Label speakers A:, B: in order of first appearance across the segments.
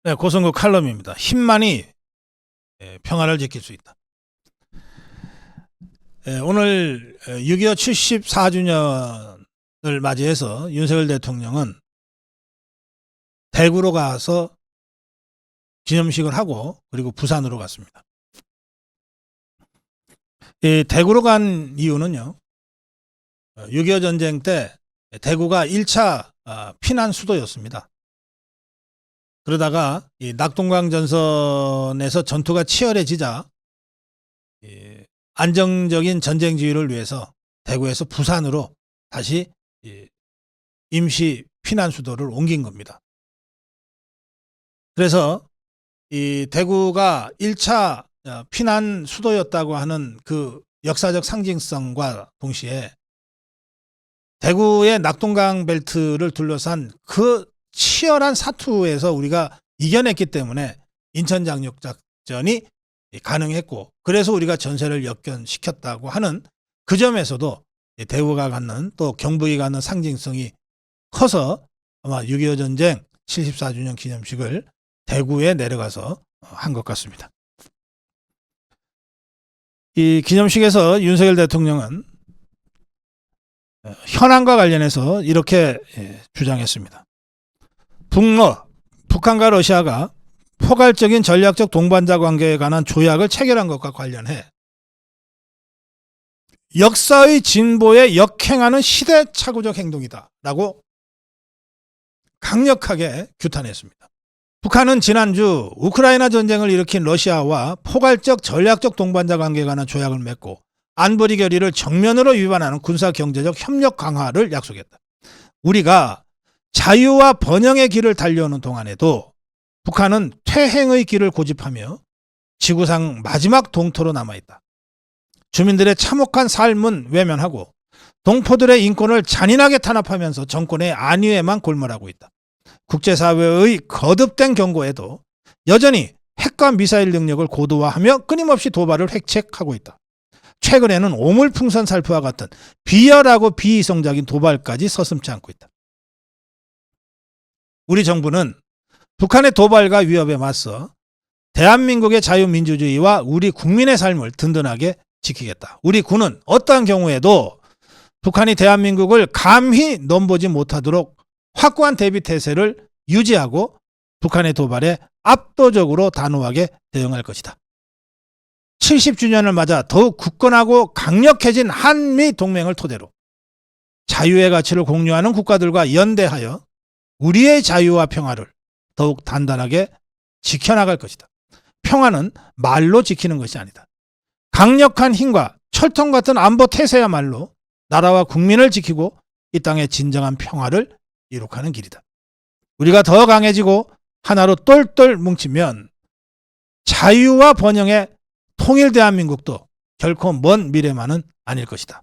A: 네, 고성국 칼럼입니다. 힘만이 평화를 지킬 수 있다. 오늘 6.25 74주년을 맞이해서 윤석열 대통령은 대구로 가서 기념식을 하고 그리고 부산으로 갔습니다. 이 대구로 간 이유는요. 6.25 전쟁 때 대구가 1차 피난 수도였습니다. 그러다가 이 낙동강 전선에서 전투가 치열해지자 안정적인 전쟁 지휘를 위해서 대구에서 부산으로 다시 임시 피난 수도를 옮긴 겁니다. 그래서 이 대구가 1차 피난 수도였다고 하는 그 역사적 상징성과 동시에 대구의 낙동강 벨트를 둘러싼 그 치열한 사투에서 우리가 이겨냈기 때문에 인천 장yok 작전이 가능했고, 그래서 우리가 전세를 역전시켰다고 하는 그 점에서도 대구가 갖는, 또 경북이 갖는 상징성이 커서 아마 6.25 전쟁 74주년 기념식을 대구에 내려가서 한 것 같습니다. 이 기념식에서 윤석열 대통령은 현안과 관련해서 이렇게 주장했습니다. 북한과 러시아가 포괄적인 전략적 동반자 관계에 관한 조약을 체결한 것과 관련해 역사의 진보에 역행하는 시대착오적 행동이다 라고 강력하게 규탄했습니다. 북한은 지난주 우크라이나 전쟁을 일으킨 러시아와 포괄적 전략적 동반자 관계에 관한 조약을 맺고 안보리 결의를 정면으로 위반하는 군사경제적 협력 강화를 약속했다. 우리가 자유와 번영의 길을 달려오는 동안에도 북한은 퇴행의 길을 고집하며 지구상 마지막 동토로 남아있다. 주민들의 참혹한 삶은 외면하고 동포들의 인권을 잔인하게 탄압하면서 정권의 안위에만 골몰하고 있다. 국제사회의 거듭된 경고에도 여전히 핵과 미사일 능력을 고도화하며 끊임없이 도발을 획책하고 있다. 최근에는 오물풍선 살포와 같은 비열하고 비이성적인 도발까지 서슴지 않고 있다. 우리 정부는 북한의 도발과 위협에 맞서 대한민국의 자유민주주의와 우리 국민의 삶을 든든하게 지키겠다. 우리 군은 어떠한 경우에도 북한이 대한민국을 감히 넘보지 못하도록 확고한 대비 태세를 유지하고 북한의 도발에 압도적으로 단호하게 대응할 것이다. 70주년을 맞아 더욱 굳건하고 강력해진 한미 동맹을 토대로 자유의 가치를 공유하는 국가들과 연대하여 우리의 자유와 평화를 더욱 단단하게 지켜나갈 것이다. 평화는 말로 지키는 것이 아니다. 강력한 힘과 철통 같은 안보 태세야말로 나라와 국민을 지키고 이 땅의 진정한 평화를 이룩하는 길이다. 우리가 더 강해지고 하나로 똘똘 뭉치면 자유와 번영의 통일 대한민국도 결코 먼 미래만은 아닐 것이다.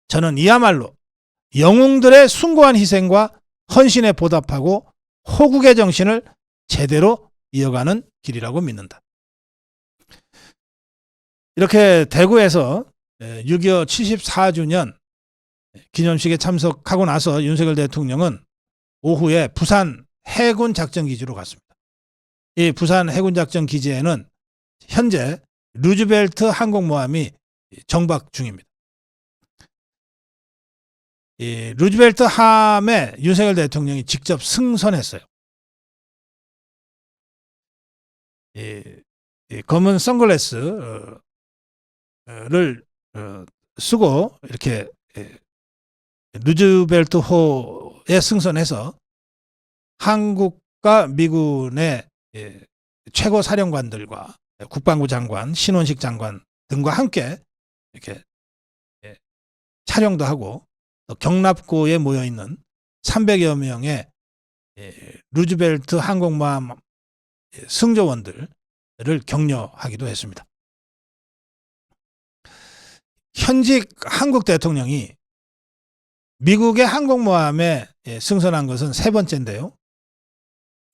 A: 저는 이야말로 영웅들의 숭고한 희생과 헌신에 보답하고 호국의 정신을 제대로 이어가는 길이라고 믿는다. 이렇게 대구에서 6.25 74주년 기념식에 참석하고 나서 윤석열 대통령은 오후에 부산 해군 작전기지로 갔습니다. 이 부산 해군 작전기지에는 현재 루즈벨트 항공모함이 정박 중입니다. 이 루즈벨트 함에 윤석열 대통령이 직접 승선했어요. 이 검은 선글라스를 쓰고 이렇게 루즈벨트 호에 승선해서 한국과 미군의 최고 사령관들과 국방부 장관, 신원식 장관 등과 함께 이렇게 촬영도 하고 또 경납고에 모여 있는 300여 명의 루즈벨트 항공모함 승조원들을 격려하기도 했습니다. 현직 한국 대통령이 미국의 항공모함에 승선한 것은 세 번째인데요.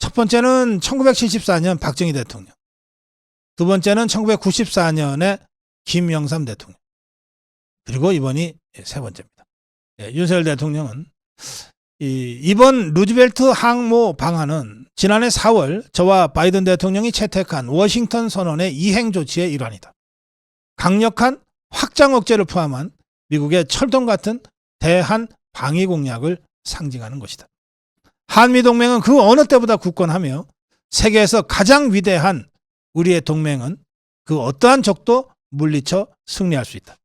A: 첫 번째는 1974년 박정희 대통령, 두 번째는 1994년에 김영삼 대통령, 그리고 이번이 세 번째입니다. 윤석열 대통령은 이번 루즈벨트 항모 방안은 지난해 4월 저와 바이든 대통령이 채택한 워싱턴 선언의 이행 조치의 일환이다. 강력한 확장 억제를 포함한 미국의 철동 같은 대한 방위 공약을 상징하는 것이다. 한미동맹은 그 어느 때보다 굳건하며 세계에서 가장 위대한 우리의 동맹은 그 어떠한 적도 물리쳐 승리할 수 있다.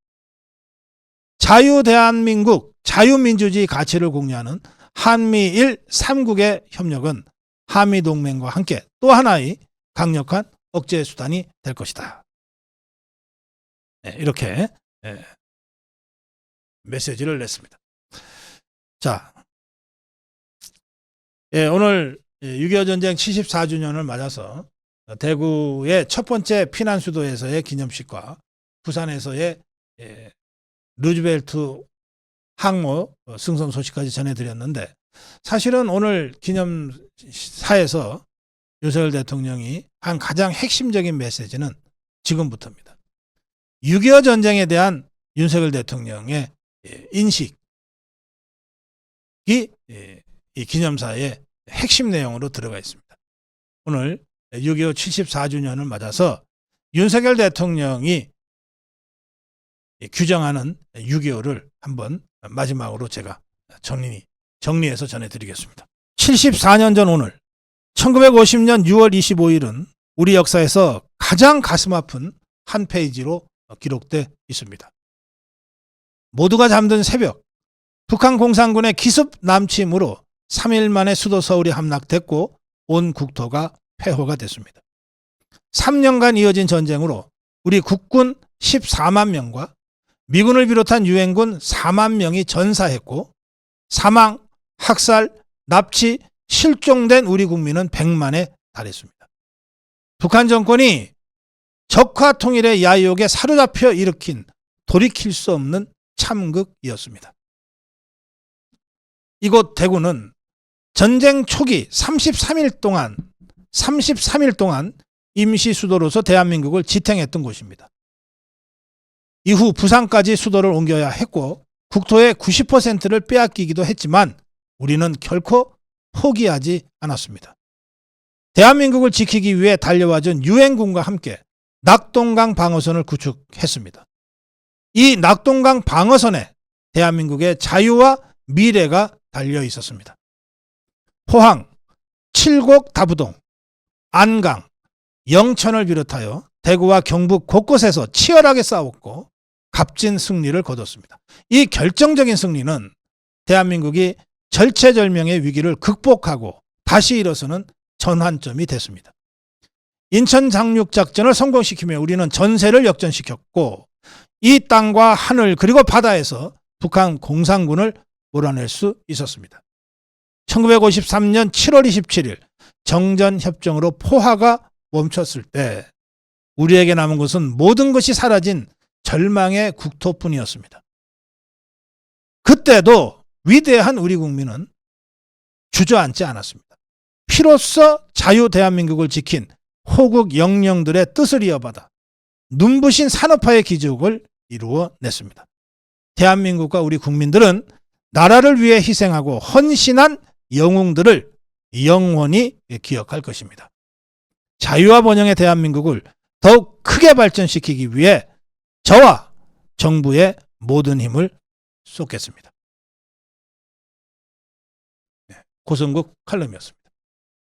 A: 자유 대한민국, 자유민주주의 가치를 공유하는 한미일 3국의 협력은 한미동맹과 함께 또 하나의 강력한 억제 수단이 될 것이다. 이렇게 메시지를 냈습니다. 자, 오늘 6.25 전쟁 74주년을 맞아서 대구의 첫 번째 피난 수도에서의 기념식과 부산에서의 루즈벨트 항모 승선 소식까지 전해드렸는데, 사실은 오늘 기념사에서 윤석열 대통령이 한 가장 핵심적인 메시지는 지금부터입니다. 6.25 전쟁에 대한 윤석열 대통령의 인식이 이 기념사의 핵심 내용으로 들어가 있습니다. 오늘 6.25 74주년을 맞아서 윤석열 대통령이 규정하는 6.25를 한번 마지막으로 제가 정리해서 전해드리겠습니다. 74년 전 오늘 1950년 6월 25일은 우리 역사에서 가장 가슴 아픈 한 페이지로 기록돼 있습니다. 모두가 잠든 새벽, 북한 공산군의 기습 남침으로 3일 만에 수도 서울이 함락됐고 온 국토가 폐허가 됐습니다. 3년간 이어진 전쟁으로 우리 국군 14만 명과 미군을 비롯한 유엔군 4만 명이 전사했고 사망, 학살, 납치, 실종된 우리 국민은 100만에 달했습니다. 북한 정권이 적화 통일의 야욕에 사로잡혀 일으킨 돌이킬 수 없는 참극이었습니다. 이곳 대구는 전쟁 초기 33일 동안 임시 수도로서 대한민국을 지탱했던 곳입니다. 이후 부산까지 수도를 옮겨야 했고 국토의 90%를 빼앗기기도 했지만 우리는 결코 포기하지 않았습니다. 대한민국을 지키기 위해 달려와준 유엔군과 함께 낙동강 방어선을 구축했습니다. 이 낙동강 방어선에 대한민국의 자유와 미래가 달려 있었습니다. 포항, 칠곡 다부동, 안강, 영천을 비롯하여 대구와 경북 곳곳에서 치열하게 싸웠고 값진 승리를 거뒀습니다. 이 결정적인 승리는 대한민국이 절체절명의 위기를 극복하고 다시 일어서는 전환점이 됐습니다. 인천 상륙작전을 성공시키며 우리는 전세를 역전시켰고 이 땅과 하늘 그리고 바다에서 북한 공산군을 몰아낼 수 있었습니다. 1953년 7월 27일 정전협정으로 포화가 멈췄을 때 우리에게 남은 것은 모든 것이 사라진 절망의 국토뿐이었습니다. 그때도 위대한 우리 국민은 주저앉지 않았습니다. 피로써 자유 대한민국을 지킨 호국 영령들의 뜻을 이어받아 눈부신 산업화의 기적을 이루어냈습니다. 대한민국과 우리 국민들은 나라를 위해 희생하고 헌신한 영웅들을 영원히 기억할 것입니다. 자유와 번영의 대한민국을 더욱 크게 발전시키기 위해 저와 정부의 모든 힘을 쏟겠습니다. 고성국 칼럼이었습니다.